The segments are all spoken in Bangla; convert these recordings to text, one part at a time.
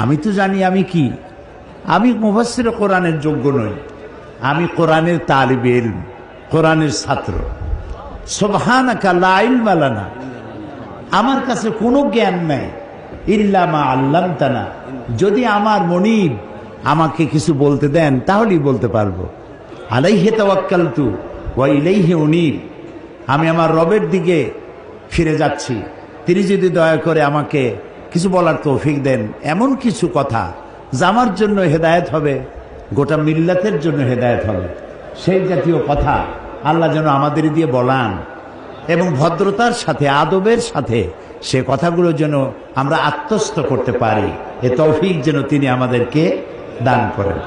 আমি তো জানি আমি কি, আমি মুফাসসির কোরআনের যোগ্য নই, আমি কোরআনের তালিবে ইলম, কোরআনের ছাত্র। সুবহানাকা লা ইলমা লানা, আমার কাছে কোনো জ্ঞান নাই, ইল্লা মা আল্লামতানা, যদি আমার মনিব আমাকে কিছু বলতে দেন তাহলেই বলতে পারবো। আলাইহি তাওয়াক্কালতু ওয়া ইলাইহি উনীব, আমি আমার রবের দিকে ফিরে যাচ্ছি, তিনি যদি দয়া করে আমাকে কিছু বলার তৌফিক দেন, এমন কিছু কথা যা আমার জন্য হেদায়েত হবে, গোটা মিল্লাতের জন্য হেদায়েত হবে, সেই জাতীয় কথা আল্লাহ যেন আমাদের দিয়ে বলান, এবং ভদ্রতার সাথে আদবের সাথে সে কথাগুলো যেন আমরা আত্মস্থ করতে পারি, এ তৌফিক যেন তিনি আমাদেরকে দান করেন।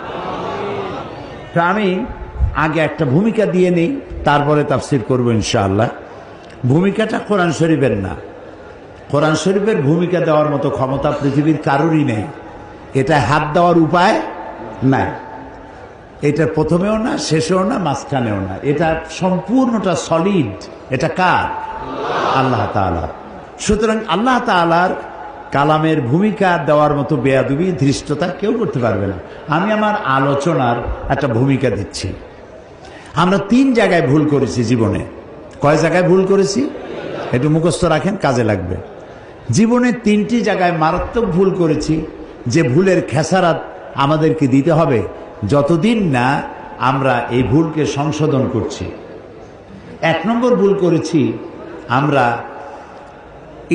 তো আমি আগে একটা ভূমিকা দিয়ে নেই, তারপরে তাফসীর করব ইনশাআল্লাহ। ভূমিকাটা কোরআন শরীফের না, কোরআন শরীফের ভূমিকা দেওয়ার মতো ক্ষমতা পৃথিবীর কারোরই নেই, এটা হাত দেওয়ার উপায় নাই, এটা প্রথমেও না, শেষেও না, মাঝখানেও না, এটা সম্পূর্ণটা সলিড। এটা কার? আল্লাহ তাআলা। সুতরাং আল্লাহ তাআলার কালামের ভূমিকা দেওয়ার মতো বেয়াদবি, ধৃষ্টতা কেউ করতে পারবে না। আমি আমার আলোচনার একটা ভূমিকা দিচ্ছি। আমরা 3 জায়গায় ভুল করেছি জীবনে। কয় জায়গায় ভুল করেছি? একটু মুখস্থ রাখেন, কাজে লাগবে। জীবনে 3টি জায়গায় মারাত্মক ভুল করেছি, যে ভুলের খেসারাত আমাদেরকে দিতে হবে যতদিন না আমরা এই ভুলকে সংশোধন করছি। 1 নম্বর ভুল করেছি, আমরা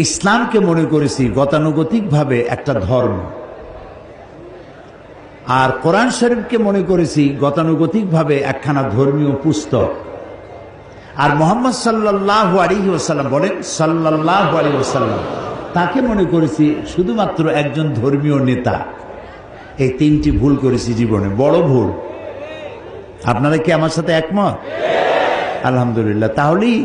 ইসলামকে মনে করেছি গতানুগতিকভাবে একটা ধর্ম, আর কোরআন শরীফকে মনে করেছি গতানুগতিকভাবে একখানা ধর্মীয় পুস্তক। আর মুহাম্মদ সাল্লাল্লাহু আলাইহি ওয়াসাল্লাম বলেন, সাল্লাল্লাহু আলাইহি ওয়াসাল্লাম, তাকে মনে করেছি শুধুমাত্র একজন ধর্মীয় নেতা। এই 3টি ভুল করেছি জীবনে, বড় ভুল। আপনারা কি আমার সাথে একমত? আলহামদুলিল্লাহ। তাহলেই